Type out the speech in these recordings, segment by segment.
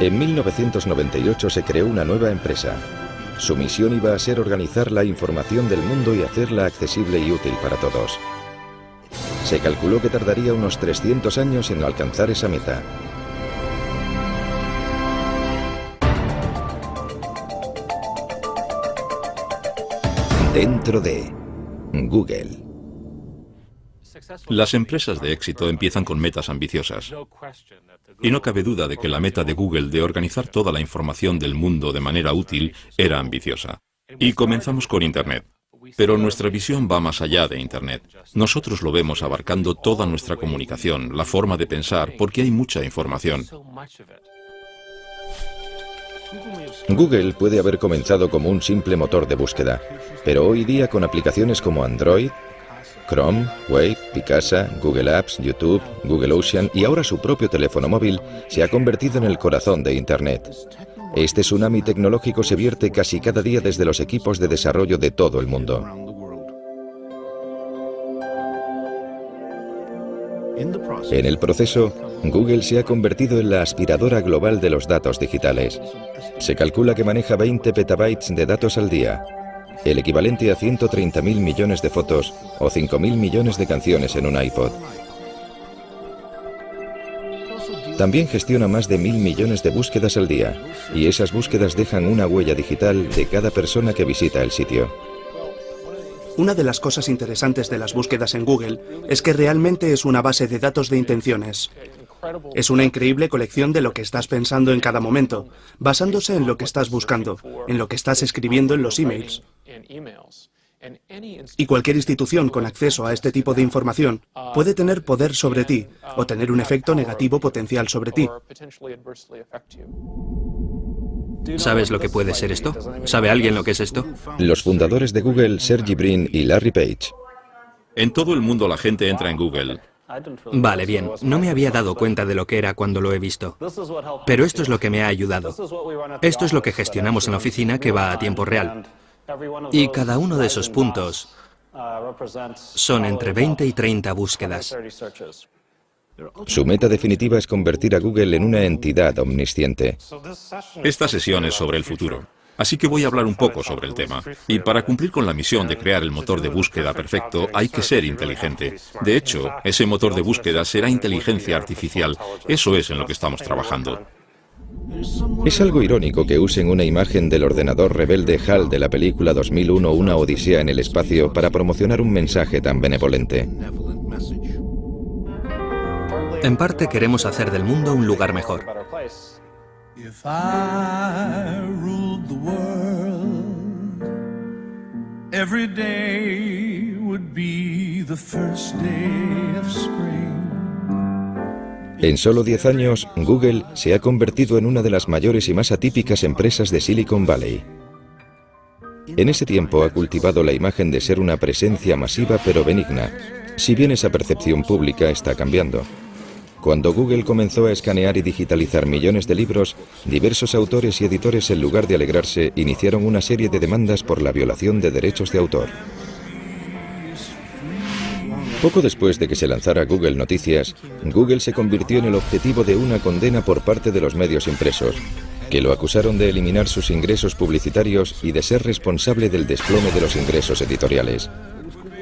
En 1998 se creó una nueva empresa. Su misión iba a ser organizar la información del mundo y hacerla accesible y útil para todos. Se calculó que tardaría unos 300 años en alcanzar esa meta. Dentro de Google. Las empresas de éxito empiezan con metas ambiciosas. Y no cabe duda de que la meta de Google de organizar toda la información del mundo de manera útil era ambiciosa. Y comenzamos con Internet. Pero nuestra visión va más allá de Internet. Nosotros lo vemos abarcando toda nuestra comunicación, la forma de pensar, porque hay mucha información. Google puede haber comenzado como un simple motor de búsqueda, pero hoy día con aplicaciones como Android, Chrome, Wave, Picasa, Google Apps, YouTube, Google Ocean y ahora su propio teléfono móvil, se ha convertido en el corazón de Internet. Este tsunami tecnológico se vierte casi cada día desde los equipos de desarrollo de todo el mundo. En el proceso, Google se ha convertido en la aspiradora global de los datos digitales. Se calcula que maneja 20 petabytes de datos al día, el equivalente a 130.000 millones de fotos o 5.000 millones de canciones en un iPod. También gestiona más de 1.000 millones de búsquedas al día, y esas búsquedas dejan una huella digital de cada persona que visita el sitio. Una de las cosas interesantes de las búsquedas en Google es que realmente es una base de datos de intenciones. Es una increíble colección de lo que estás pensando en cada momento, basándose en lo que estás buscando, en lo que estás escribiendo en los emails. Y cualquier institución con acceso a este tipo de información puede tener poder sobre ti o tener un efecto negativo potencial sobre ti. ¿Sabes lo que puede ser esto? ¿Sabe alguien lo que es esto? Los fundadores de Google, Sergey Brin y Larry Page. En todo el mundo la gente entra en Google. Vale, bien. No me había dado cuenta de lo que era cuando lo he visto. Pero esto es lo que me ha ayudado. Esto es lo que gestionamos en la oficina, que va a tiempo real. Y cada uno de esos puntos son entre 20 y 30 búsquedas. Su meta definitiva es convertir a Google en una entidad omnisciente. Esta sesión es sobre el futuro. Así que voy a hablar un poco sobre el tema. Y para cumplir con la misión de crear el motor de búsqueda perfecto, hay que ser inteligente. De hecho, ese motor de búsqueda será inteligencia artificial. Eso es en lo que estamos trabajando. Es algo irónico que usen una imagen del ordenador rebelde HAL de la película 2001, Una Odisea en el espacio, para promocionar un mensaje tan benevolente. En parte queremos hacer del mundo un lugar mejor. If I ruled the world, every day would be the first day of spring. En solo 10 años, Google se ha convertido en una de las mayores y más atípicas empresas de Silicon Valley. En ese tiempo ha cultivado la imagen de ser una presencia masiva pero benigna, si bien esa percepción pública está cambiando. Cuando Google comenzó a escanear y digitalizar millones de libros, diversos autores y editores, en lugar de alegrarse, iniciaron una serie de demandas por la violación de derechos de autor. Poco después de que se lanzara Google Noticias, Google se convirtió en el objetivo de una condena por parte de los medios impresos, que lo acusaron de eliminar sus ingresos publicitarios y de ser responsable del desplome de los ingresos editoriales.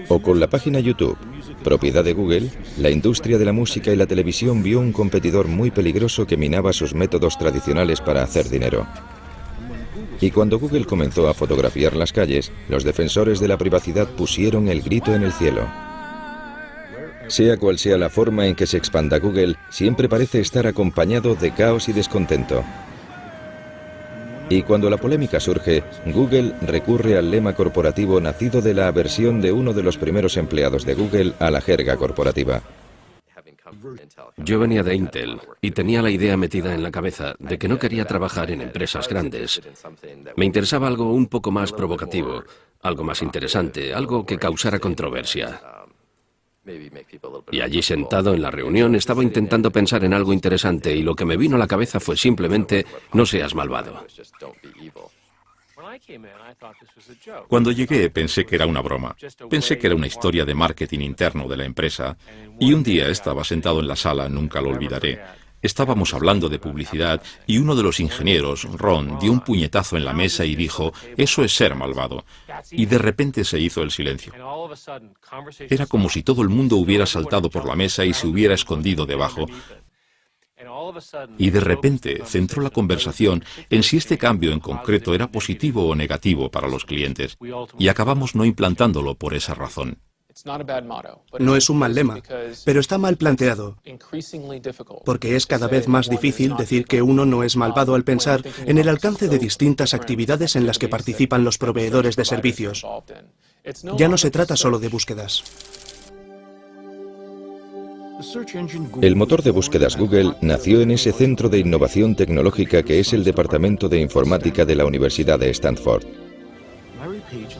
O con la página YouTube, propiedad de Google, la industria de la música y la televisión vio un competidor muy peligroso que minaba sus métodos tradicionales para hacer dinero. Y cuando Google comenzó a fotografiar las calles, los defensores de la privacidad pusieron el grito en el cielo. Sea cual sea la forma en que se expanda Google, siempre parece estar acompañado de caos y descontento. Y cuando la polémica surge, Google recurre al lema corporativo nacido de la aversión de uno de los primeros empleados de Google a la jerga corporativa. Yo venía de Intel y tenía la idea metida en la cabeza de que no quería trabajar en empresas grandes. Me interesaba algo un poco más provocativo, algo más interesante, algo que causara controversia. Y allí sentado en la reunión estaba intentando pensar en algo interesante y lo que me vino a la cabeza fue simplemente no seas malvado. Cuando llegué pensé que era una broma. Pensé que era una historia de marketing interno de la empresa y un día estaba sentado en la sala, nunca lo olvidaré, Estábamos hablando de publicidad y uno de los ingenieros, Ron, dio un puñetazo en la mesa y dijo, «Eso es ser malvado». Y de repente se hizo el silencio. Era como si todo el mundo hubiera saltado por la mesa y se hubiera escondido debajo. Y de repente centró la conversación en si este cambio en concreto era positivo o negativo para los clientes. Y acabamos no implantándolo por esa razón. No es un mal lema, pero está mal planteado, porque es cada vez más difícil decir que uno no es malvado al pensar en el alcance de distintas actividades en las que participan los proveedores de servicios. Ya no se trata solo de búsquedas. El motor de búsquedas Google nació en ese centro de innovación tecnológica que es el Departamento de Informática de la Universidad de Stanford.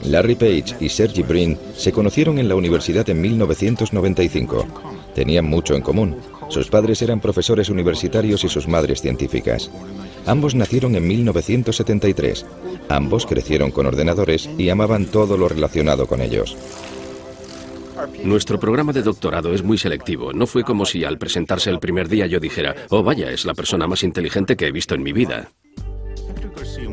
Larry Page y Sergey Brin se conocieron en la universidad en 1995. Tenían mucho en común. Sus padres eran profesores universitarios y sus madres científicas. Ambos nacieron en 1973. Ambos crecieron con ordenadores y amaban todo lo relacionado con ellos. Nuestro programa de doctorado es muy selectivo. No fue como si al presentarse el primer día yo dijera, «Oh, vaya, es la persona más inteligente que he visto en mi vida».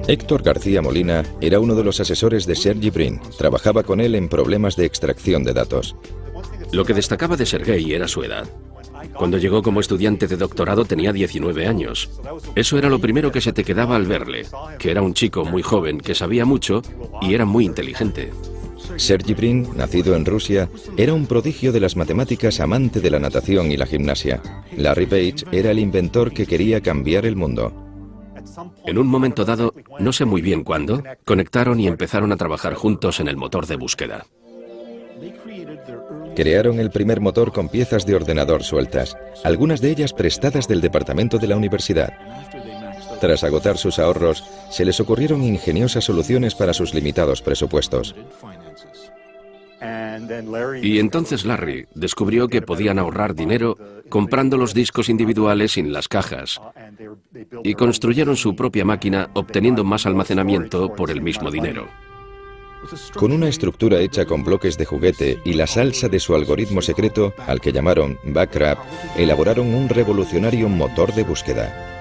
Héctor García Molina era uno de los asesores de Sergey Brin. Trabajaba con él en problemas de extracción de datos. Lo que destacaba de Sergey era su edad. Cuando llegó como estudiante de doctorado tenía 19 años. Eso era lo primero que se te quedaba al verle, que era un chico muy joven, que sabía mucho y era muy inteligente. Sergey Brin, nacido en Rusia, era un prodigio de las matemáticas, amante de la natación y la gimnasia. Larry Page era el inventor que quería cambiar el mundo. En un momento dado, no sé muy bien cuándo, conectaron y empezaron a trabajar juntos en el motor de búsqueda. Crearon el primer motor con piezas de ordenador sueltas, algunas de ellas prestadas del departamento de la universidad. Tras agotar sus ahorros, se les ocurrieron ingeniosas soluciones para sus limitados presupuestos. Y entonces Larry descubrió que podían ahorrar dinero comprando los discos individuales sin las cajas y construyeron su propia máquina obteniendo más almacenamiento por el mismo dinero. Con una estructura hecha con bloques de juguete y la salsa de su algoritmo secreto, al que llamaron Backrap, elaboraron un revolucionario motor de búsqueda.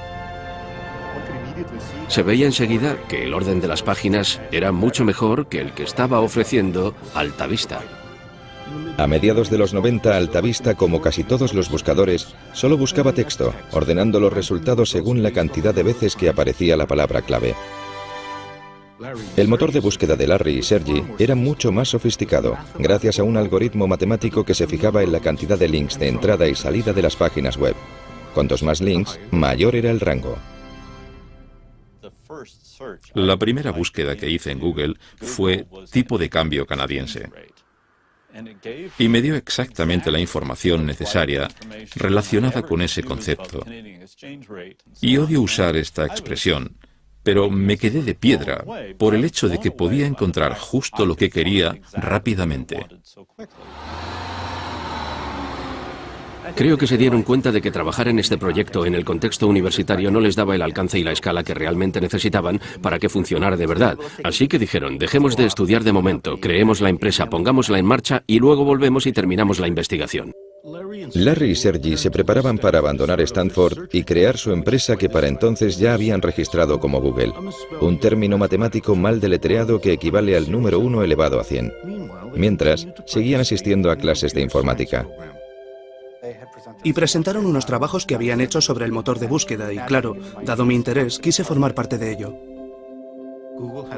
Se veía enseguida que el orden de las páginas era mucho mejor que el que estaba ofreciendo Altavista. A mediados de los 90, Altavista, como casi todos los buscadores, solo buscaba texto, ordenando los resultados según la cantidad de veces que aparecía la palabra clave. El motor de búsqueda de Larry y Sergey era mucho más sofisticado, gracias a un algoritmo matemático que se fijaba en la cantidad de links de entrada y salida de las páginas web. Cuantos más links, mayor era el rango. La primera búsqueda que hice en Google fue tipo de cambio canadiense. Y me dio exactamente la información necesaria relacionada con ese concepto. Y odio usar esta expresión, pero me quedé de piedra por el hecho de que podía encontrar justo lo que quería rápidamente. Creo que se dieron cuenta de que trabajar en este proyecto en el contexto universitario no les daba el alcance y la escala que realmente necesitaban para que funcionara de verdad. Así que dijeron, dejemos de estudiar de momento, creemos la empresa, pongámosla en marcha y luego volvemos y terminamos la investigación. Larry y Sergey se preparaban para abandonar Stanford y crear su empresa que para entonces ya habían registrado como Google, un término matemático mal deletreado que equivale al número 1 elevado a 100. Mientras, seguían asistiendo a clases de informática. Y presentaron unos trabajos que habían hecho sobre el motor de búsqueda y, claro, dado mi interés, quise formar parte de ello.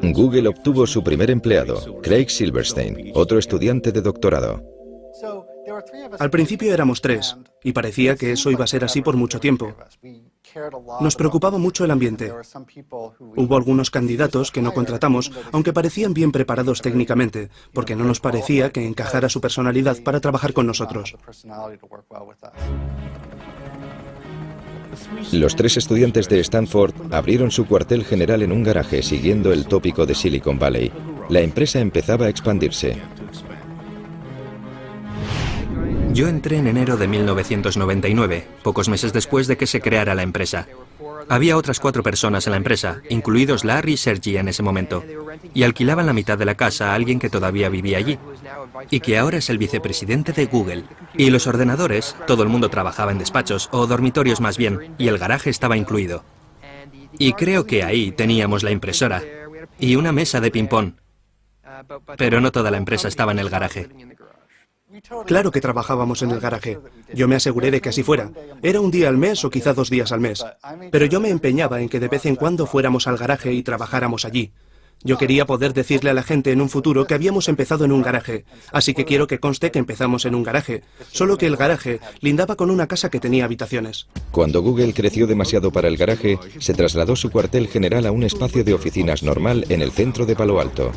Google obtuvo su primer empleado, Craig Silverstein, otro estudiante de doctorado. Al principio éramos 3, y parecía que eso iba a ser así por mucho tiempo. Nos preocupaba mucho el ambiente. Hubo algunos candidatos que no contratamos, aunque parecían bien preparados técnicamente, porque no nos parecía que encajara su personalidad para trabajar con nosotros. Los 3 estudiantes de Stanford abrieron su cuartel general en un garaje siguiendo el tópico de Silicon Valley. La empresa empezaba a expandirse. Yo entré en enero de 1999, pocos meses después de que se creara la empresa. Había otras 4 personas en la empresa, incluidos Larry y Sergey en ese momento, y alquilaban la mitad de la casa a alguien que todavía vivía allí, y que ahora es el vicepresidente de Google. Y los ordenadores, todo el mundo trabajaba en despachos, o dormitorios más bien, y el garaje estaba incluido. Y creo que ahí teníamos la impresora, y una mesa de ping-pong. Pero no toda la empresa estaba en el garaje. Claro que trabajábamos en el garaje. Yo me aseguré de que así fuera. Era un día al mes o quizá 2 días al mes. Pero yo me empeñaba en que de vez en cuando fuéramos al garaje y trabajáramos allí. Yo quería poder decirle a la gente en un futuro que habíamos empezado en un garaje. Así que quiero que conste que empezamos en un garaje. Solo que el garaje lindaba con una casa que tenía habitaciones. Cuando Google creció demasiado para el garaje, se trasladó su cuartel general a un espacio de oficinas normal en el centro de Palo Alto.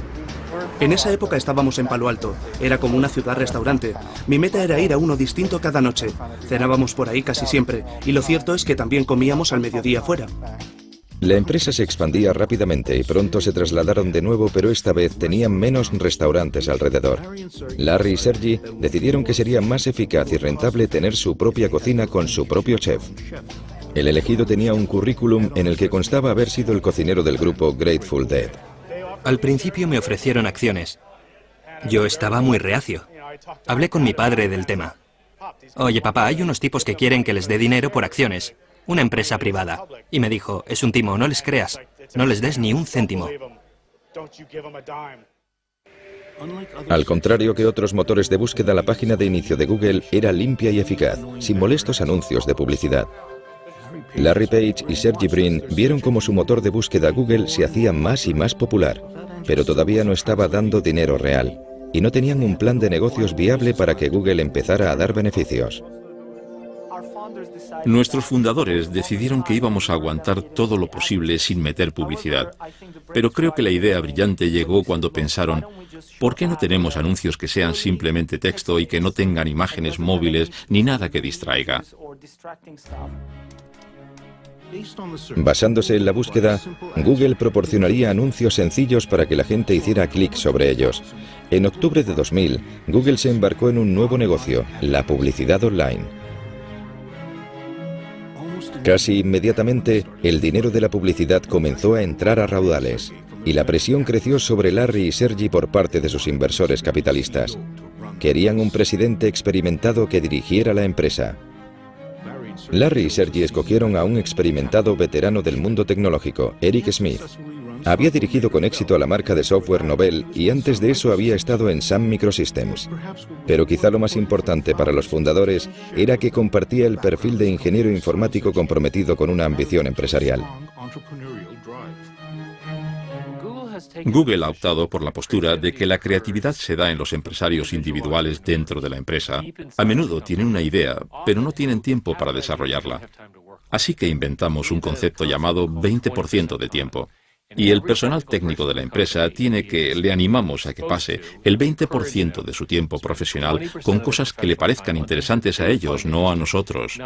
En esa época estábamos en Palo Alto. Era como una ciudad-restaurante. Mi meta era ir a uno distinto cada noche. Cenábamos por ahí casi siempre. Y lo cierto es que también comíamos al mediodía fuera. La empresa se expandía rápidamente y pronto se trasladaron de nuevo, pero esta vez tenían menos restaurantes alrededor. Larry y Sergey decidieron que sería más eficaz y rentable tener su propia cocina con su propio chef. El elegido tenía un currículum en el que constaba haber sido el cocinero del grupo Grateful Dead. Al principio me ofrecieron acciones. Yo estaba muy reacio. Hablé con mi padre del tema. Oye, papá, hay unos tipos que quieren que les dé dinero por acciones. Una empresa privada. Y me dijo, es un timo, no les creas. No les des ni un céntimo. Al contrario que otros motores de búsqueda, la página de inicio de Google era limpia y eficaz, sin molestos anuncios de publicidad. Larry Page y Sergey Brin vieron cómo su motor de búsqueda Google se hacía más y más popular, pero todavía no estaba dando dinero real, y no tenían un plan de negocios viable para que Google empezara a dar beneficios. Nuestros fundadores decidieron que íbamos a aguantar todo lo posible sin meter publicidad, pero creo que la idea brillante llegó cuando pensaron, ¿por qué no tenemos anuncios que sean simplemente texto y que no tengan imágenes móviles ni nada que distraiga? Basándose en la búsqueda, Google proporcionaría anuncios sencillos para que la gente hiciera clic sobre ellos. En octubre de 2000, Google se embarcó en un nuevo negocio, la publicidad online. Casi inmediatamente, el dinero de la publicidad comenzó a entrar a raudales, y la presión creció sobre Larry y Sergey por parte de sus inversores capitalistas. Querían un presidente experimentado que dirigiera la empresa. Larry y Sergey escogieron a un experimentado veterano del mundo tecnológico, Eric Smith. Había dirigido con éxito a la marca de software Novell y antes de eso había estado en Sun Microsystems. Pero quizá lo más importante para los fundadores era que compartía el perfil de ingeniero informático comprometido con una ambición empresarial. Google ha optado por la postura de que la creatividad se da en los empresarios individuales dentro de la empresa. A menudo tienen una idea, pero no tienen tiempo para desarrollarla. Así que inventamos un concepto llamado 20% de tiempo. Y el personal técnico de la empresa le animamos a que pase el 20% de su tiempo profesional con cosas que le parezcan interesantes a ellos, no a nosotros.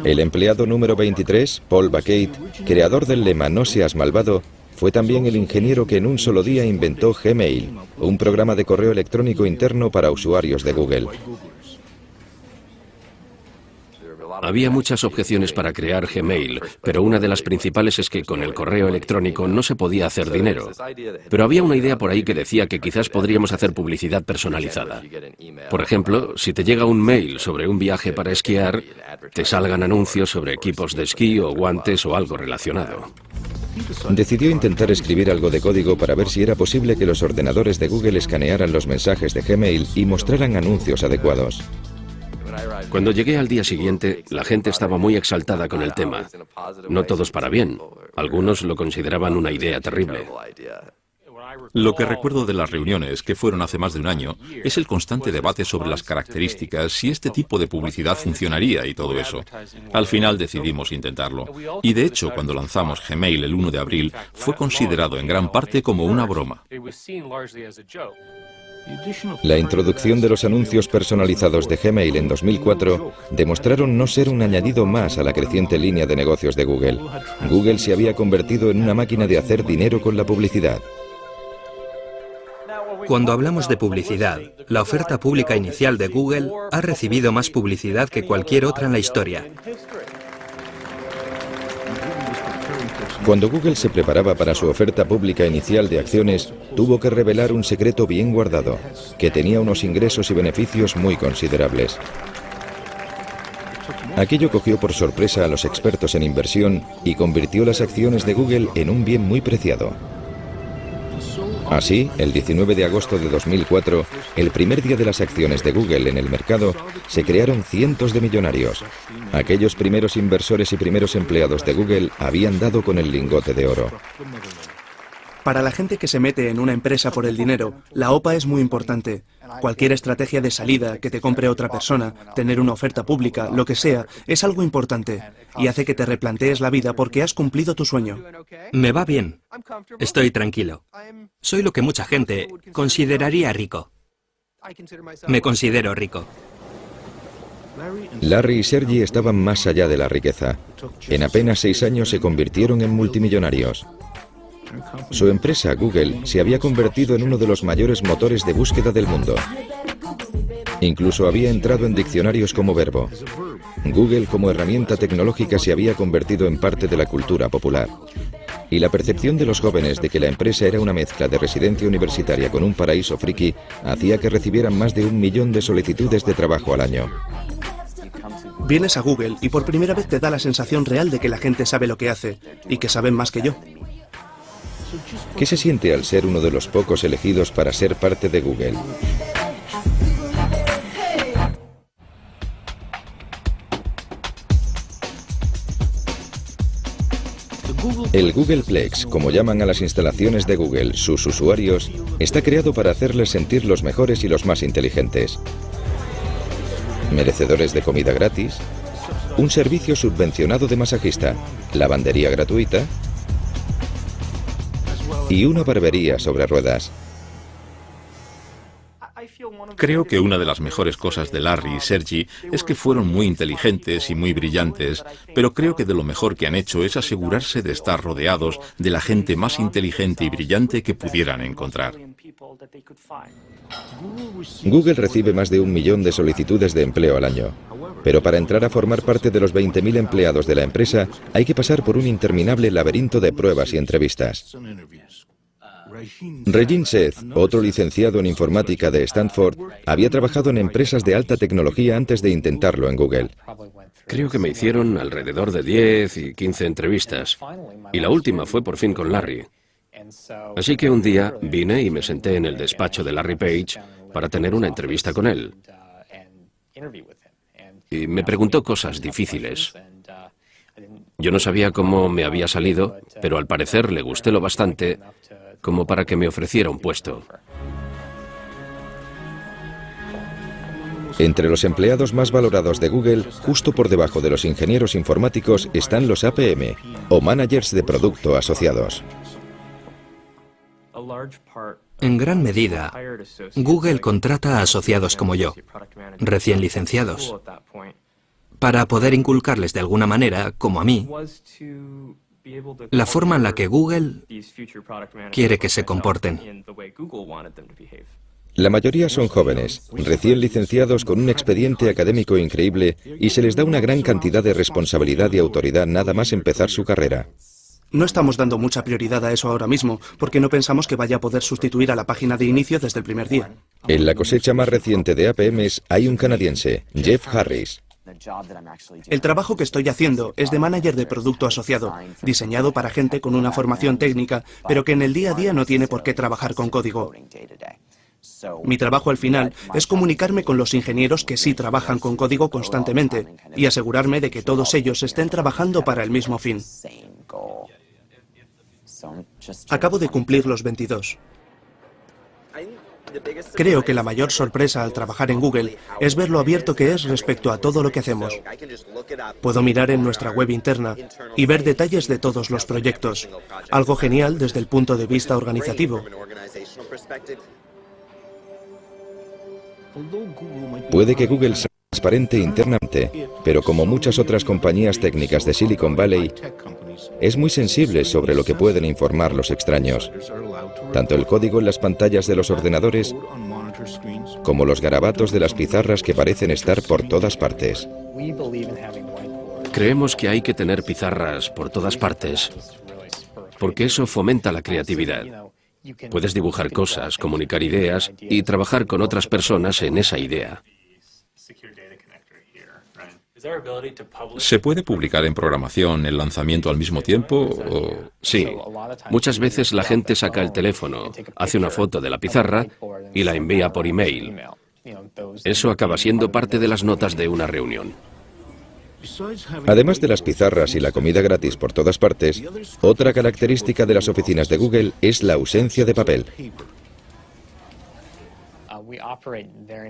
El empleado número 23, Paul Bacate, creador del lema "No seas malvado", fue también el ingeniero que en un solo día inventó Gmail, un programa de correo electrónico interno para usuarios de Google. Había muchas objeciones para crear Gmail, pero una de las principales es que con el correo electrónico no se podía hacer dinero. Pero había una idea por ahí que decía que quizás podríamos hacer publicidad personalizada. Por ejemplo, si te llega un mail sobre un viaje para esquiar, te salgan anuncios sobre equipos de esquí o guantes o algo relacionado. Decidió intentar escribir algo de código para ver si era posible que los ordenadores de Google escanearan los mensajes de Gmail y mostraran anuncios adecuados. Cuando llegué al día siguiente, la gente estaba muy exaltada con el tema. No todos para bien. Algunos lo consideraban una idea terrible. Lo que recuerdo de las reuniones, que fueron hace más de un año, es el constante debate sobre las características, si este tipo de publicidad funcionaría y todo eso. Al final decidimos intentarlo. Y de hecho, cuando lanzamos Gmail el 1 de abril, fue considerado en gran parte como una broma. La introducción de los anuncios personalizados de Gmail en 2004 demostraron no ser un añadido más a la creciente línea de negocios de Google. Google se había convertido en una máquina de hacer dinero con la publicidad. Cuando hablamos de publicidad, la oferta pública inicial de Google ha recibido más publicidad que cualquier otra en la historia. Cuando Google se preparaba para su oferta pública inicial de acciones, tuvo que revelar un secreto bien guardado, que tenía unos ingresos y beneficios muy considerables. Aquello cogió por sorpresa a los expertos en inversión y convirtió las acciones de Google en un bien muy preciado. Así, el 19 de agosto de 2004, el primer día de las acciones de Google en el mercado, se crearon cientos de millonarios. Aquellos primeros inversores y primeros empleados de Google habían dado con el lingote de oro. Para la gente que se mete en una empresa por el dinero, la OPA es muy importante. Cualquier estrategia de salida, que te compre otra persona, tener una oferta pública, lo que sea, es algo importante y hace que te replantees la vida porque has cumplido tu sueño. Me va bien. Estoy tranquilo. Soy lo que mucha gente consideraría rico. Me considero rico. Larry y Sergey estaban más allá de la riqueza. En apenas 6 años se convirtieron en multimillonarios. Su empresa, Google, se había convertido en uno de los mayores motores de búsqueda del mundo. Incluso había entrado en diccionarios como verbo. Google como herramienta tecnológica se había convertido en parte de la cultura popular. Y la percepción de los jóvenes de que la empresa era una mezcla de residencia universitaria con un paraíso friki hacía que recibieran más de 1 millón de solicitudes de trabajo al año. Vienes a Google y por primera vez te da la sensación real de que la gente sabe lo que hace y que saben más que yo. ¿Qué se siente al ser uno de los pocos elegidos para ser parte de Google? El Googleplex, como llaman a las instalaciones de Google sus usuarios, está creado para hacerles sentir los mejores y los más inteligentes. Merecedores de comida gratis, un servicio subvencionado de masajista, lavandería gratuita y una barbería sobre ruedas. Creo que una de las mejores cosas de Larry y Sergey es que fueron muy inteligentes y muy brillantes, pero creo que de lo mejor que han hecho es asegurarse de estar rodeados de la gente más inteligente y brillante que pudieran encontrar. Google recibe más de 1 millón de solicitudes de empleo al año, pero para entrar a formar parte de los 20.000 empleados de la empresa hay que pasar por un interminable laberinto de pruebas y entrevistas. Regin Seth, otro licenciado en informática de Stanford, había trabajado en empresas de alta tecnología antes de intentarlo en Google. Creo que me hicieron alrededor de 10 y 15 entrevistas, y la última fue por fin con Larry. Así que un día vine y me senté en el despacho de Larry Page para tener una entrevista con él. Y me preguntó cosas difíciles. Yo no sabía cómo me había salido, pero al parecer le gusté lo bastante como para que me ofreciera un puesto. Entre los empleados más valorados de Google, justo por debajo de los ingenieros informáticos, están los APM, o Managers de Producto Asociados. En gran medida, Google contrata a asociados como yo, recién licenciados, para poder inculcarles de alguna manera, como a mí, la forma en la que Google quiere que se comporten. La mayoría son jóvenes, recién licenciados con un expediente académico increíble y se les da una gran cantidad de responsabilidad y autoridad nada más empezar su carrera. No estamos dando mucha prioridad a eso ahora mismo, porque no pensamos que vaya a poder sustituir a la página de inicio desde el primer día. En la cosecha más reciente de APMs hay un canadiense, Jeff Harris. El trabajo que estoy haciendo es de manager de producto asociado, diseñado para gente con una formación técnica, pero que en el día a día no tiene por qué trabajar con código. Mi trabajo al final es comunicarme con los ingenieros que sí trabajan con código constantemente y asegurarme de que todos ellos estén trabajando para el mismo fin. Acabo de cumplir los 22. Creo que la mayor sorpresa al trabajar en Google es ver lo abierto que es respecto a todo lo que hacemos. Puedo mirar en nuestra web interna y ver detalles de todos los proyectos, algo genial desde el punto de vista organizativo. Puede que Google sea transparente internamente, pero como muchas otras compañías técnicas de Silicon Valley, es muy sensible sobre lo que pueden informar los extraños. Tanto el código en las pantallas de los ordenadores como los garabatos de las pizarras que parecen estar por todas partes. Creemos que hay que tener pizarras por todas partes, porque eso fomenta la creatividad. Puedes dibujar cosas, comunicar ideas y trabajar con otras personas en esa idea. ¿Se puede publicar en programación el lanzamiento al mismo tiempo o...? Sí. Muchas veces la gente saca el teléfono, hace una foto de la pizarra y la envía por email. Eso acaba siendo parte de las notas de una reunión. Además de las pizarras y la comida gratis por todas partes, otra característica de las oficinas de Google es la ausencia de papel.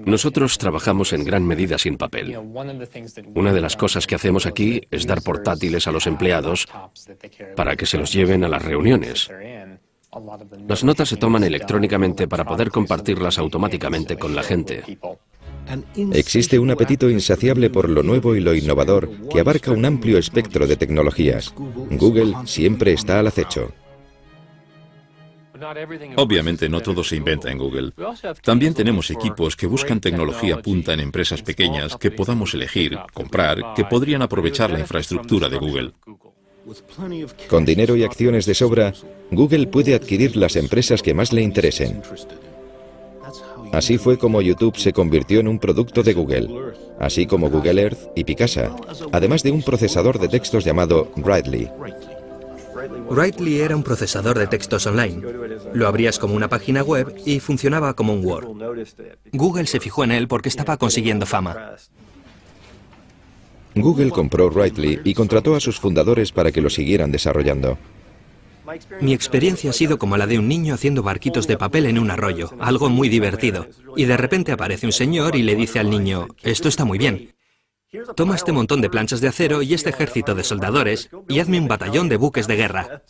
Nosotros trabajamos en gran medida sin papel. Una de las cosas que hacemos aquí es dar portátiles a los empleados para que se los lleven a las reuniones. Las notas se toman electrónicamente para poder compartirlas automáticamente con la gente. Existe un apetito insaciable por lo nuevo y lo innovador que abarca un amplio espectro de tecnologías. Google siempre está al acecho. Obviamente no todo se inventa en Google. También tenemos equipos que buscan tecnología punta en empresas pequeñas que podamos elegir, comprar, que podrían aprovechar la infraestructura de Google. Con dinero y acciones de sobra, Google puede adquirir las empresas que más le interesen. Así fue como YouTube se convirtió en un producto de Google, así como Google Earth y Picasa, además de un procesador de textos llamado Writely. Writely era un procesador de textos online. Lo abrías como una página web y funcionaba como un Word. Google se fijó en él porque estaba consiguiendo fama. Google compró Writely y contrató a sus fundadores para que lo siguieran desarrollando. Mi experiencia ha sido como la de un niño haciendo barquitos de papel en un arroyo, algo muy divertido. Y de repente aparece un señor y le dice al niño, esto está muy bien. Toma este montón de planchas de acero y este ejército de soldadores y hazme un batallón de buques de guerra.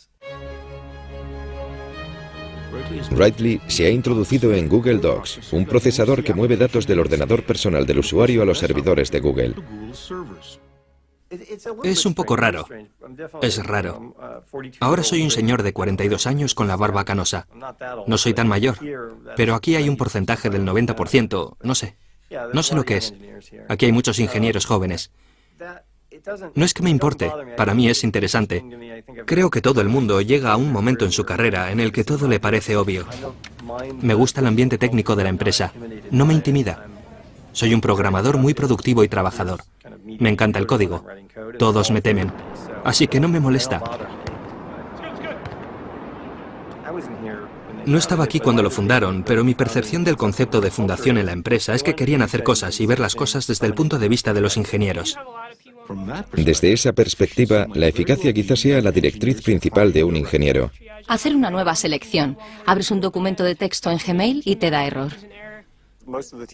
Writely se ha introducido en Google Docs, un procesador que mueve datos del ordenador personal del usuario a los servidores de Google. Es un poco raro. Es raro. Ahora soy un señor de 42 años con la barba canosa. No soy tan mayor, pero aquí hay un porcentaje del 90%, no sé. No sé lo que es. Aquí hay muchos ingenieros jóvenes. No es que me importe, para mí es interesante. Creo que todo el mundo llega a un momento en su carrera en el que todo le parece obvio. Me gusta el ambiente técnico de la empresa. No me intimida. Soy un programador muy productivo y trabajador. Me encanta el código. Todos me temen. Así que no me molesta. No estaba aquí cuando lo fundaron, pero mi percepción del concepto de fundación en la empresa es que querían hacer cosas y ver las cosas desde el punto de vista de los ingenieros. Desde esa perspectiva, la eficacia quizás sea la directriz principal de un ingeniero. Hacer una nueva selección. Abres un documento de texto en Gmail y te da error.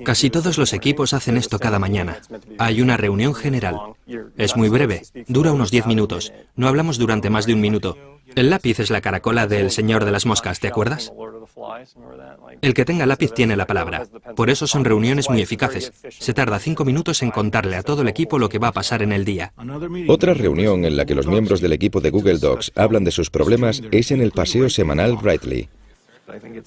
Casi todos los equipos hacen esto cada mañana. Hay una reunión general. Es muy breve, dura unos 10 minutos. No hablamos durante más de un minuto. El lápiz es la caracola del señor de las moscas, ¿te acuerdas? El que tenga lápiz tiene la palabra. Por eso son reuniones muy eficaces. Se tarda 5 minutos en contarle a todo el equipo lo que va a pasar en el día. Otra reunión en la que los miembros del equipo de Google Docs hablan de sus problemas es en el paseo semanal Writely.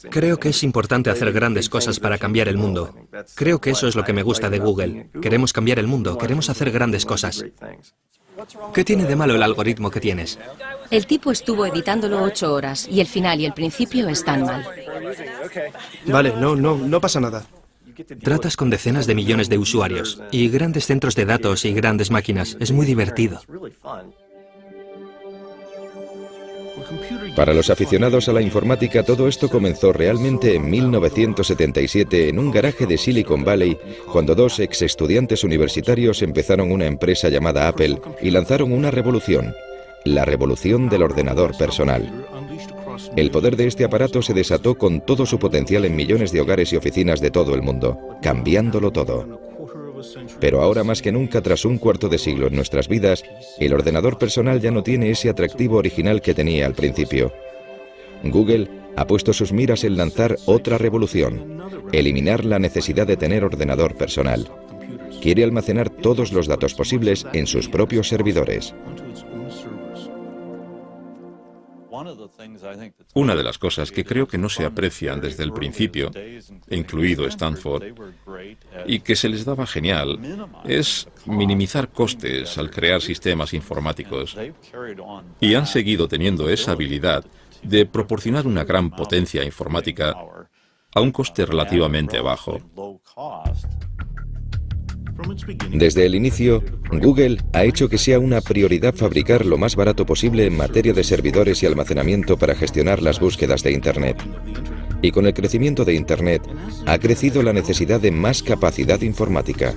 Creo que es importante hacer grandes cosas para cambiar el mundo. Creo que eso es lo que me gusta de Google. Queremos cambiar el mundo, queremos hacer grandes cosas. ¿Qué tiene de malo el algoritmo que tienes? El tipo estuvo editándolo 8 horas y el final y el principio están mal. Vale, no pasa nada. Tratas con decenas de millones de usuarios y grandes centros de datos y grandes máquinas. Es muy divertido. Para los aficionados a la informática, todo esto comenzó realmente en 1977 en un garaje de Silicon Valley, cuando dos ex estudiantes universitarios empezaron una empresa llamada Apple y lanzaron una revolución, la revolución del ordenador personal. El poder de este aparato se desató con todo su potencial en millones de hogares y oficinas de todo el mundo, cambiándolo todo. Pero ahora más que nunca, tras un cuarto de siglo en nuestras vidas, el ordenador personal ya no tiene ese atractivo original que tenía al principio. Google ha puesto sus miras en lanzar otra revolución, eliminar la necesidad de tener ordenador personal. Quiere almacenar todos los datos posibles en sus propios servidores. Una de las cosas que creo que no se aprecian desde el principio, incluido Stanford, y que se les daba genial, es minimizar costes al crear sistemas informáticos. Y han seguido teniendo esa habilidad de proporcionar una gran potencia informática a un coste relativamente bajo. Desde el inicio, Google ha hecho que sea una prioridad fabricar lo más barato posible en materia de servidores y almacenamiento para gestionar las búsquedas de Internet. Y con el crecimiento de Internet, ha crecido la necesidad de más capacidad informática.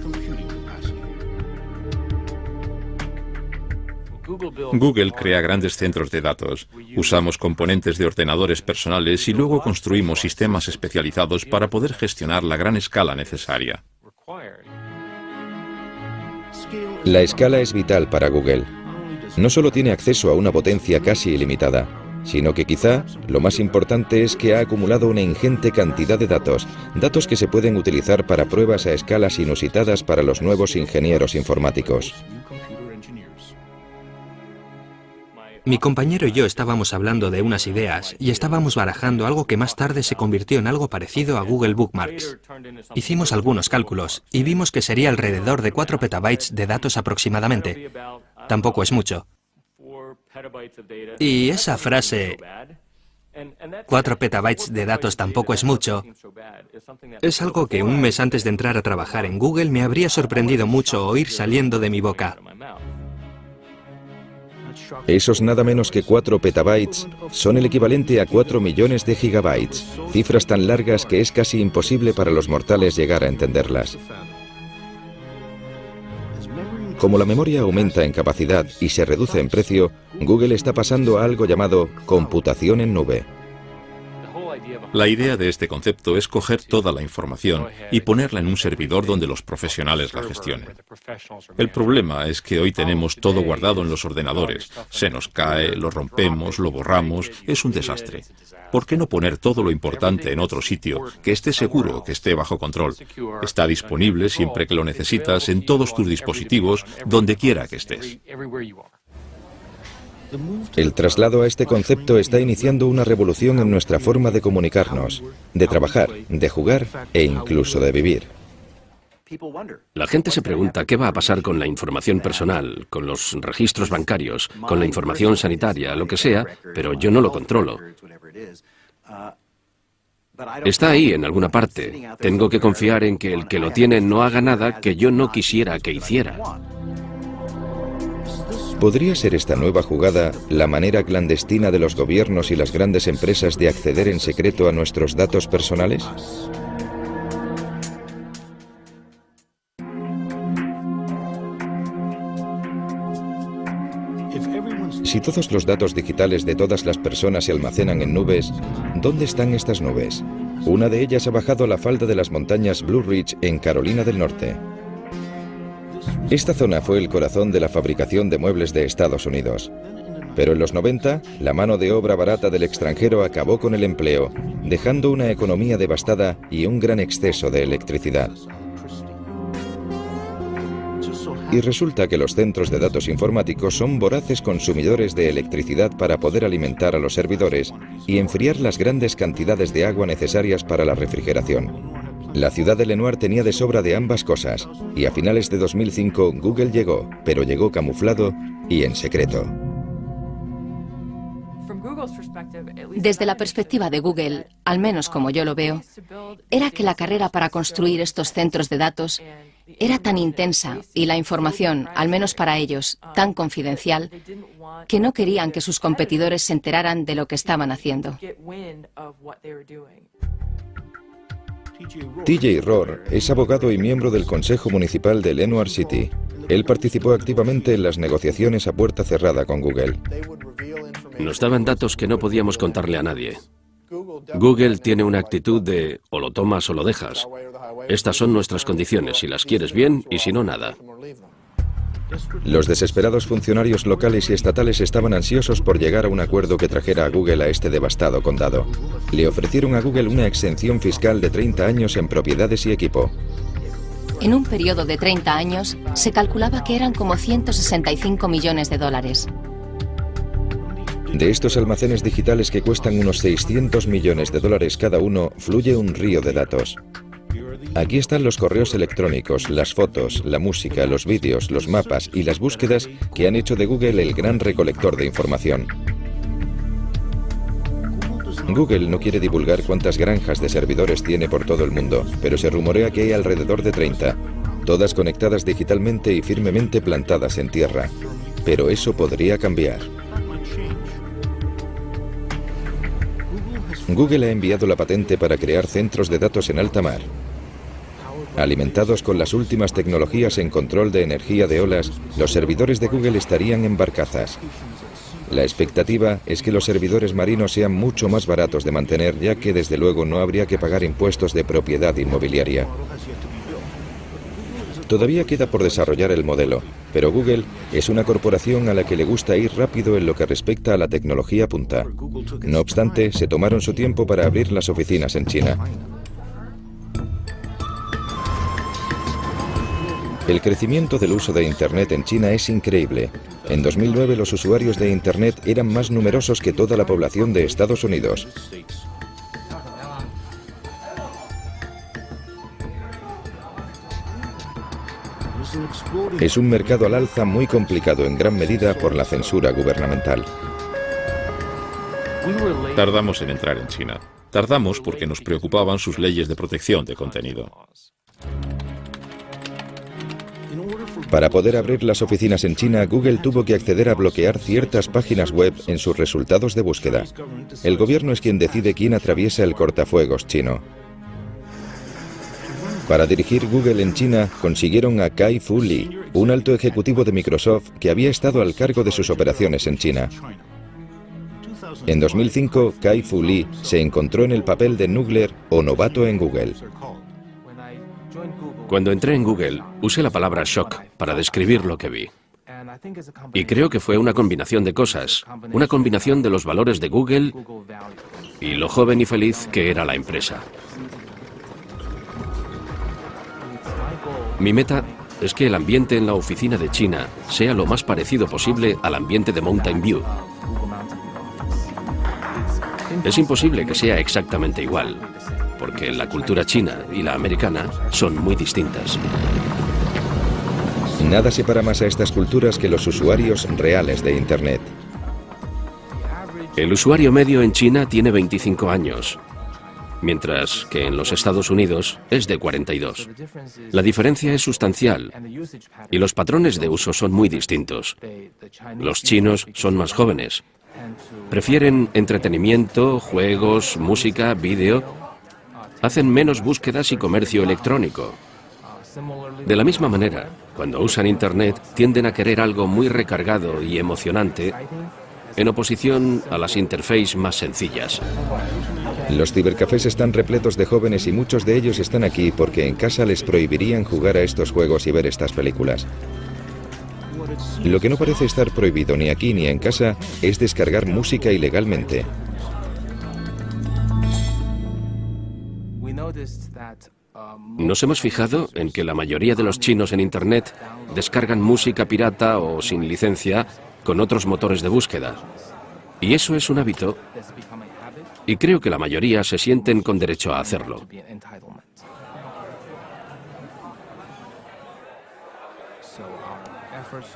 Google crea grandes centros de datos. Usamos componentes de ordenadores personales y luego construimos sistemas especializados para poder gestionar la gran escala necesaria. La escala es vital para Google. No solo tiene acceso a una potencia casi ilimitada, sino que quizá lo más importante es que ha acumulado una ingente cantidad de datos, datos que se pueden utilizar para pruebas a escalas inusitadas para los nuevos ingenieros informáticos. Mi compañero y yo estábamos hablando de unas ideas y estábamos barajando algo que más tarde se convirtió en algo parecido a Google Bookmarks. Hicimos algunos cálculos y vimos que sería alrededor de 4 petabytes de datos aproximadamente. Tampoco es mucho. Y esa frase, 4 petabytes de datos tampoco es mucho, es algo que un mes antes de entrar a trabajar en Google me habría sorprendido mucho oír saliendo de mi boca. Esos nada menos que 4 petabytes son el equivalente a 4 millones de gigabytes, cifras tan largas que es casi imposible para los mortales llegar a entenderlas. Como la memoria aumenta en capacidad y se reduce en precio, Google está pasando a algo llamado computación en nube. La idea de este concepto es coger toda la información y ponerla en un servidor donde los profesionales la gestionen. El problema es que hoy tenemos todo guardado en los ordenadores. Se nos cae, lo rompemos, lo borramos, es un desastre. ¿Por qué no poner todo lo importante en otro sitio, que esté seguro, que esté bajo control? Está disponible siempre que lo necesitas en todos tus dispositivos, donde quiera que estés. El traslado a este concepto está iniciando una revolución en nuestra forma de comunicarnos, de trabajar, de jugar e incluso de vivir. La gente se pregunta qué va a pasar con la información personal, con los registros bancarios, con la información sanitaria, lo que sea, pero yo no lo controlo. Está ahí en alguna parte. Tengo que confiar en que el que lo tiene no haga nada que yo no quisiera que hiciera. ¿Podría ser esta nueva jugada la manera clandestina de los gobiernos y las grandes empresas de acceder en secreto a nuestros datos personales? Si todos los datos digitales de todas las personas se almacenan en nubes, ¿dónde están estas nubes? Una de ellas ha bajado a la falda de las montañas Blue Ridge en Carolina del Norte. Esta zona fue el corazón de la fabricación de muebles de Estados Unidos. Pero en los 90, la mano de obra barata del extranjero acabó con el empleo, dejando una economía devastada y un gran exceso de electricidad. Y resulta que los centros de datos informáticos son voraces consumidores de electricidad para poder alimentar a los servidores y enfriar las grandes cantidades de agua necesarias para la refrigeración. La ciudad de Lenoir tenía de sobra de ambas cosas, y a finales de 2005 Google llegó, pero llegó camuflado y en secreto. Desde la perspectiva de Google, al menos como yo lo veo, era que la carrera para construir estos centros de datos era tan intensa y la información, al menos para ellos, tan confidencial, que no querían que sus competidores se enteraran de lo que estaban haciendo. TJ Rohr es abogado y miembro del Consejo Municipal de Lenoir City. Él participó activamente en las negociaciones a puerta cerrada con Google. Nos daban datos que no podíamos contarle a nadie. Google tiene una actitud de o lo tomas o lo dejas. Estas son nuestras condiciones, si las quieres bien y si no, nada. Los desesperados funcionarios locales y estatales estaban ansiosos por llegar a un acuerdo que trajera a Google a este devastado condado. Le ofrecieron a Google una exención fiscal de 30 años en propiedades y equipo. En un periodo de 30 años, se calculaba que eran como $165 millones. De estos almacenes digitales que cuestan unos 600 millones de dólares cada uno, fluye un río de datos. Aquí están los correos electrónicos, las fotos, la música, los vídeos, los mapas y las búsquedas que han hecho de Google el gran recolector de información. Google no quiere divulgar cuántas granjas de servidores tiene por todo el mundo, pero se rumorea que hay alrededor de 30, todas conectadas digitalmente y firmemente plantadas en tierra. Pero eso podría cambiar. Google ha enviado la patente para crear centros de datos en alta mar. Alimentados con las últimas tecnologías en control de energía de olas, los servidores de Google estarían en barcazas. La expectativa es que los servidores marinos sean mucho más baratos de mantener, ya que desde luego no habría que pagar impuestos de propiedad inmobiliaria. Todavía queda por desarrollar el modelo, pero Google es una corporación a la que le gusta ir rápido en lo que respecta a la tecnología punta. No obstante, se tomaron su tiempo para abrir las oficinas en China. El crecimiento del uso de Internet en China es increíble. En 2009 los usuarios de Internet eran más numerosos que toda la población de Estados Unidos. Es un mercado al alza muy complicado en gran medida por la censura gubernamental. Tardamos en entrar en China. Tardamos porque nos preocupaban sus leyes de protección de contenido. Para poder abrir las oficinas en China, Google tuvo que acceder a bloquear ciertas páginas web en sus resultados de búsqueda. El gobierno es quien decide quién atraviesa el cortafuegos chino. Para dirigir Google en China, consiguieron a Kai-Fu Lee, un alto ejecutivo de Microsoft que había estado al cargo de sus operaciones en China. En 2005, Kai-Fu Lee se encontró en el papel de Noogler o novato en Google. Cuando entré en Google, usé la palabra shock para describir lo que vi. Y creo que fue una combinación de cosas, una combinación de los valores de Google y lo joven y feliz que era la empresa. Mi meta es que el ambiente en la oficina de China sea lo más parecido posible al ambiente de Mountain View. Es imposible que sea exactamente igual, porque la cultura china y la americana son muy distintas. Nada separa más a estas culturas que los usuarios reales de Internet. El usuario medio en China tiene 25 años, mientras que en los Estados Unidos es de 42. La diferencia es sustancial y los patrones de uso son muy distintos. Los chinos son más jóvenes. Prefieren entretenimiento, juegos, música, vídeo. Hacen menos búsquedas y comercio electrónico. De la misma manera, cuando usan Internet, tienden a querer algo muy recargado y emocionante, en oposición a las interfaces más sencillas. Los cibercafés están repletos de jóvenes y muchos de ellos están aquí porque en casa les prohibirían jugar a estos juegos y ver estas películas. Lo que no parece estar prohibido ni aquí ni en casa es descargar música ilegalmente. Nos hemos fijado en que la mayoría de los chinos en Internet descargan música pirata o sin licencia con otros motores de búsqueda. Y eso es un hábito, y creo que la mayoría se sienten con derecho a hacerlo.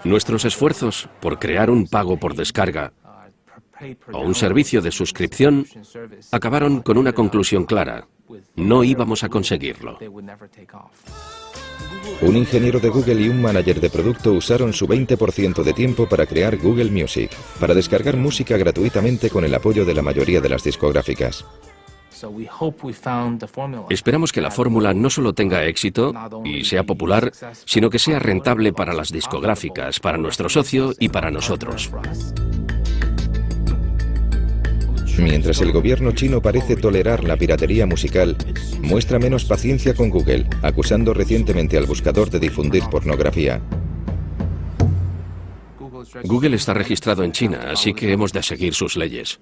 Nuestros esfuerzos por crear un pago por descarga o un servicio de suscripción acabaron con una conclusión clara: no íbamos a conseguirlo. Un ingeniero de Google y un manager de producto usaron su 20% de tiempo para crear Google Music, para descargar música gratuitamente con el apoyo de la mayoría de las discográficas. Esperamos que la fórmula no solo tenga éxito y sea popular, sino que sea rentable para las discográficas, para nuestro socio y para nosotros. Mientras el gobierno chino parece tolerar la piratería musical, muestra menos paciencia con Google, acusando recientemente al buscador de difundir pornografía. Google está registrado en China, así que hemos de seguir sus leyes.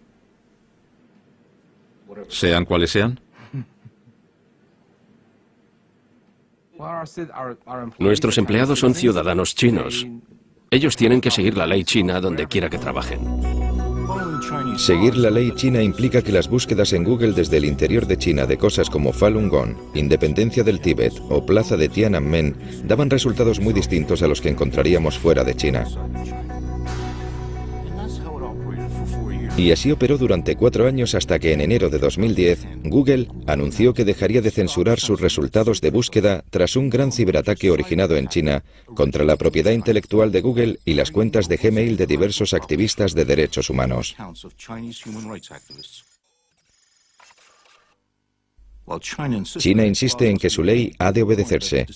Sean cuales sean. Nuestros empleados son ciudadanos chinos. Ellos tienen que seguir la ley china donde quiera que trabajen. Seguir la ley china implica que las búsquedas en Google desde el interior de China de cosas como Falun Gong, Independencia del Tíbet o Plaza de Tiananmen daban resultados muy distintos a los que encontraríamos fuera de China. Y así operó durante 4 años hasta que en enero de 2010, Google anunció que dejaría de censurar sus resultados de búsqueda tras un gran ciberataque originado en China contra la propiedad intelectual de Google y las cuentas de Gmail de diversos activistas de derechos humanos. China insiste en que su ley ha de obedecerse,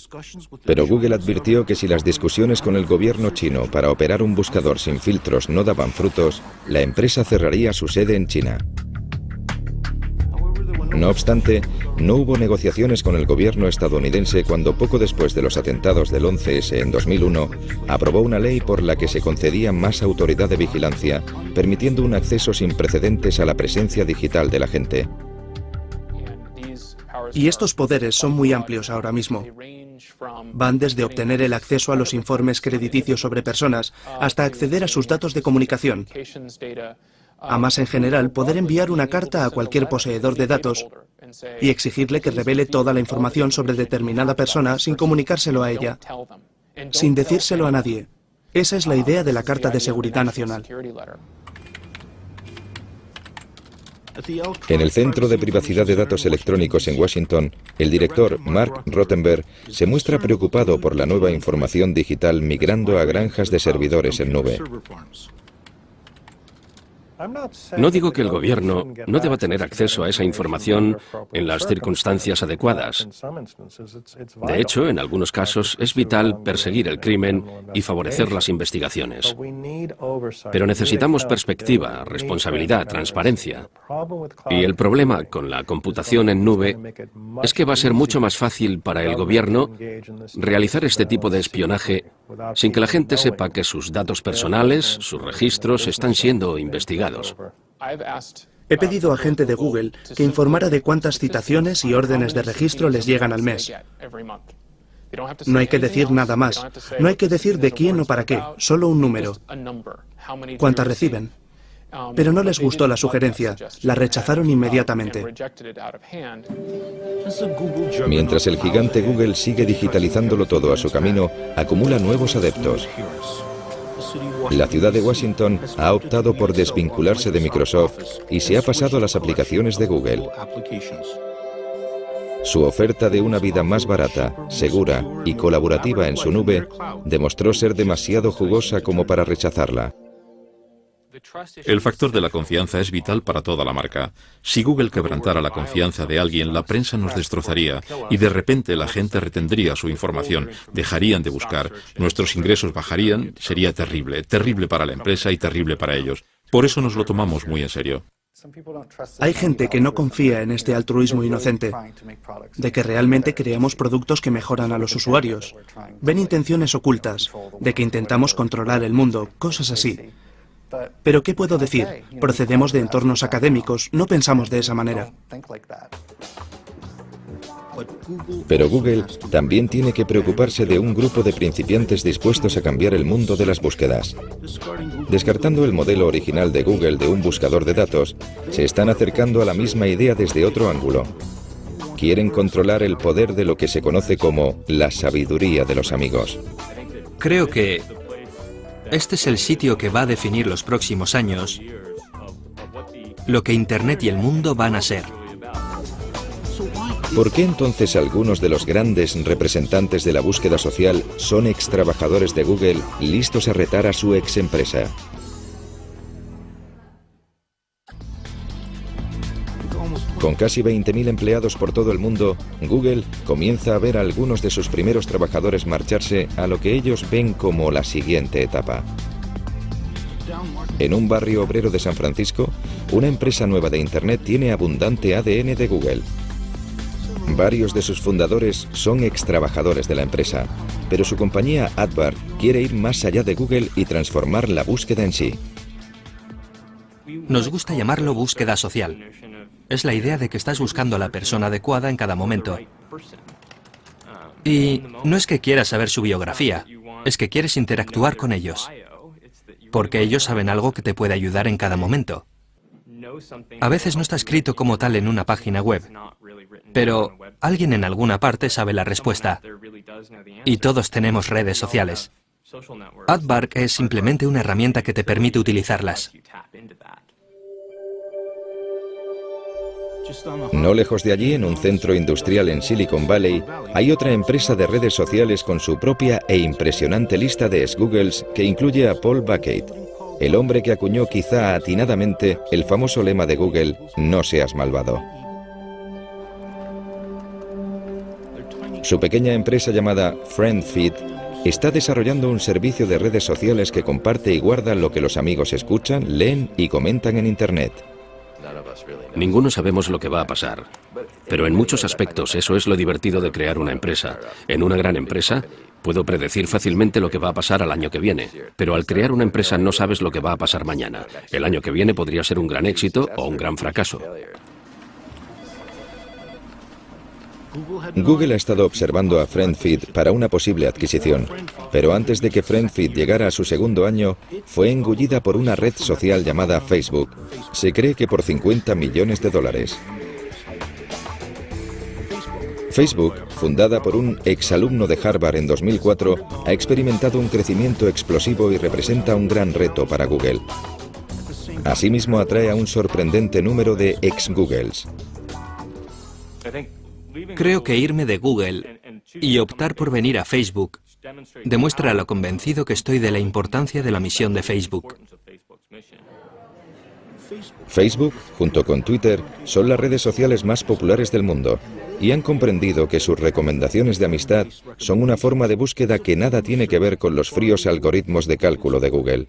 pero Google advirtió que si las discusiones con el gobierno chino para operar un buscador sin filtros no daban frutos, la empresa cerraría su sede en China. No obstante, no hubo negociaciones con el gobierno estadounidense cuando poco después de los atentados del 11S en 2001, aprobó una ley por la que se concedía más autoridad de vigilancia, permitiendo un acceso sin precedentes a la presencia digital de la gente. Y estos poderes son muy amplios ahora mismo. Van desde obtener el acceso a los informes crediticios sobre personas hasta acceder a sus datos de comunicación. A más en general, poder enviar una carta a cualquier poseedor de datos y exigirle que revele toda la información sobre determinada persona sin comunicárselo a ella, sin decírselo a nadie. Esa es la idea de la Carta de Seguridad Nacional. En el Centro de Privacidad de Datos Electrónicos en Washington, el director Mark Rottenberg se muestra preocupado por la nueva información digital migrando a granjas de servidores en nube. No digo que el gobierno no deba tener acceso a esa información en las circunstancias adecuadas. De hecho, en algunos casos es vital perseguir el crimen y favorecer las investigaciones. Pero necesitamos perspectiva, responsabilidad, transparencia. Y el problema con la computación en nube es que va a ser mucho más fácil para el gobierno realizar este tipo de espionaje sin que la gente sepa que sus datos personales, sus registros, están siendo investigados. He pedido a gente de Google que informara de cuántas citaciones y órdenes de registro les llegan al mes. No hay que decir nada más. No hay que decir de quién o para qué, solo un número. ¿Cuántas reciben? Pero no les gustó la sugerencia, la rechazaron inmediatamente. Mientras el gigante Google sigue digitalizándolo todo a su camino, acumula nuevos adeptos. La ciudad de Washington ha optado por desvincularse de Microsoft y se ha pasado a las aplicaciones de Google. Su oferta de una vida más barata, segura y colaborativa en su nube demostró ser demasiado jugosa como para rechazarla. El factor de la confianza es vital para toda la marca. Si Google quebrantara la confianza de alguien, la prensa nos destrozaría y de repente la gente retendría su información, dejarían de buscar, nuestros ingresos bajarían, sería terrible, terrible para la empresa y terrible para ellos. Por eso nos lo tomamos muy en serio. Hay gente que no confía en este altruismo inocente, de que realmente creamos productos que mejoran a los usuarios. Ven intenciones ocultas, de que intentamos controlar el mundo, cosas así. Pero ¿qué puedo decir? Procedemos de entornos académicos, no pensamos de esa manera. Pero Google también tiene que preocuparse de un grupo de principiantes dispuestos a cambiar el mundo de las búsquedas. Descartando el modelo original de Google de un buscador de datos, se están acercando a la misma idea desde otro ángulo. Quieren controlar el poder de lo que se conoce como la sabiduría de los amigos. Creo que este es el sitio que va a definir los próximos años lo que Internet y el mundo van a ser. ¿Por qué entonces algunos de los grandes representantes de la búsqueda social son extrabajadores de Google listos a retar a su ex empresa? Con casi 20.000 empleados por todo el mundo, Google comienza a ver a algunos de sus primeros trabajadores marcharse a lo que ellos ven como la siguiente etapa. En un barrio obrero de San Francisco, una empresa nueva de Internet tiene abundante ADN de Google. Varios de sus fundadores son extrabajadores de la empresa, pero su compañía AdWords quiere ir más allá de Google y transformar la búsqueda en sí. Nos gusta llamarlo búsqueda social. Es la idea de que estás buscando a la persona adecuada en cada momento. Y no es que quieras saber su biografía, es que quieres interactuar con ellos. Porque ellos saben algo que te puede ayudar en cada momento. A veces no está escrito como tal en una página web, pero alguien en alguna parte sabe la respuesta. Y todos tenemos redes sociales. Aardvark es simplemente una herramienta que te permite utilizarlas. No lejos de allí, en un centro industrial en Silicon Valley, hay otra empresa de redes sociales con su propia e impresionante lista de ex-Googles que incluye a Paul Bucket, el hombre que acuñó quizá atinadamente el famoso lema de Google, "No seas malvado". Su pequeña empresa llamada FriendFeed está desarrollando un servicio de redes sociales que comparte y guarda lo que los amigos escuchan, leen y comentan en Internet. Ninguno sabemos lo que va a pasar, pero en muchos aspectos eso es lo divertido de crear una empresa. En una gran empresa puedo predecir fácilmente lo que va a pasar al año que viene, pero al crear una empresa no sabes lo que va a pasar mañana. El año que viene podría ser un gran éxito o un gran fracaso. Google ha estado observando a FriendFeed para una posible adquisición, pero antes de que FriendFeed llegara a su segundo año, fue engullida por una red social llamada Facebook. Se cree que por $50 millones. Facebook, fundada por un exalumno de Harvard en 2004, ha experimentado un crecimiento explosivo y representa un gran reto para Google. Asimismo, atrae a un sorprendente número de ex-Googles. Creo que irme de Google y optar por venir a Facebook demuestra lo convencido que estoy de la importancia de la misión de Facebook. Facebook, junto con Twitter, son las redes sociales más populares del mundo y han comprendido que sus recomendaciones de amistad son una forma de búsqueda que nada tiene que ver con los fríos algoritmos de cálculo de Google.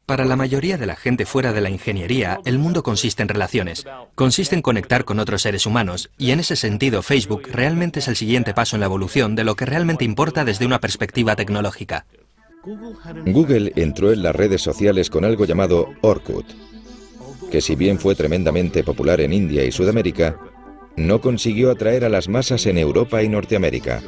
Para la mayoría de la gente fuera de la ingeniería, el mundo consiste en relaciones. Consiste en conectar con otros seres humanos, y en ese sentido Facebook realmente es el siguiente paso en la evolución de lo que realmente importa desde una perspectiva tecnológica. Google entró en las redes sociales con algo llamado Orkut, que si bien fue tremendamente popular en India y Sudamérica, no consiguió atraer a las masas en Europa y Norteamérica.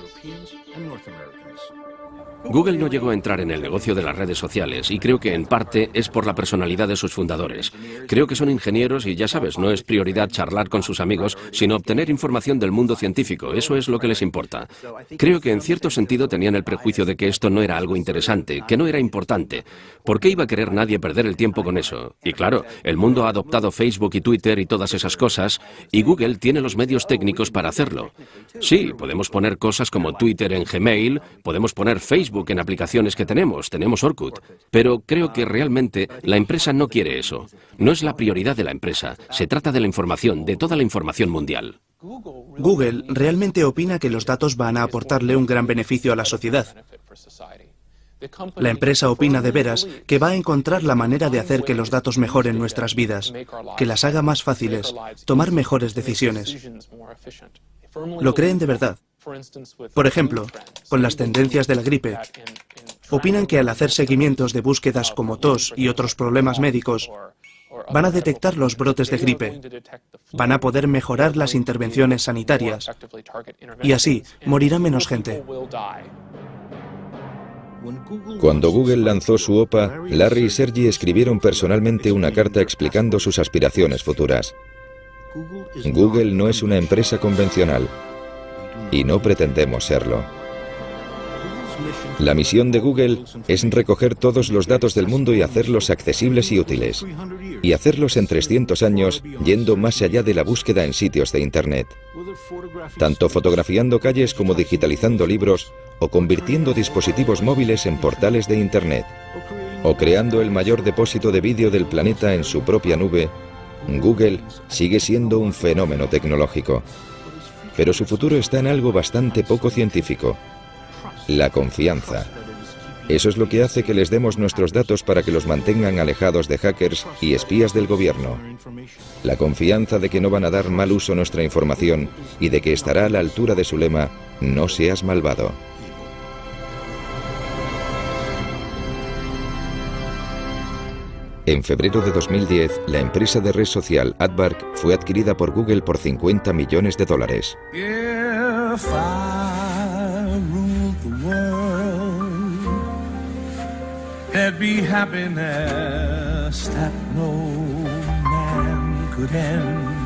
Google no llegó a entrar en el negocio de las redes sociales y creo que en parte es por la personalidad de sus fundadores. Creo que son ingenieros y ya sabes, no es prioridad charlar con sus amigos, sino obtener información del mundo científico. Eso es lo que les importa. Creo que en cierto sentido tenían el prejuicio de que esto no era algo interesante, que no era importante. ¿Por qué iba a querer nadie perder el tiempo con eso? Y claro, el mundo ha adoptado Facebook y Twitter y todas esas cosas, y Google tiene los medios técnicos para hacerlo. Sí, podemos poner cosas como Twitter en Gmail, podemos poner Facebook en aplicaciones que tenemos Orkut, pero creo que realmente la empresa no quiere eso. No es la prioridad de la empresa, se trata de la información, de toda la información mundial. Google realmente opina que los datos van a aportarle un gran beneficio a la sociedad. La empresa opina de veras que va a encontrar la manera de hacer que los datos mejoren nuestras vidas, que las haga más fáciles, tomar mejores decisiones. Lo creen de verdad. Por ejemplo, con las tendencias de la gripe, opinan que al hacer seguimientos de búsquedas como tos y otros problemas médicos, van a detectar los brotes de gripe, van a poder mejorar las intervenciones sanitarias y así morirá menos gente. Cuando Google lanzó su OPA, Larry y Sergey escribieron personalmente una carta explicando sus aspiraciones futuras. Google no es una empresa convencional y no pretendemos serlo. La misión de Google es recoger todos los datos del mundo y hacerlos accesibles y útiles, y hacerlos en 300 años yendo más allá de la búsqueda en sitios de Internet, tanto fotografiando calles como digitalizando libros o convirtiendo dispositivos móviles en portales de Internet, o creando el mayor depósito de vídeo del planeta en su propia nube. Google sigue siendo un fenómeno tecnológico, pero su futuro está en algo bastante poco científico: la confianza. Eso es lo que hace que les demos nuestros datos para que los mantengan alejados de hackers y espías del gobierno. La confianza de que no van a dar mal uso a nuestra información y de que estará a la altura de su lema, "No seas malvado". En febrero de 2010, la empresa de red social Aardvark fue adquirida por Google por $50 millones. If I ruled the world, there'd be happiness past that no man could end.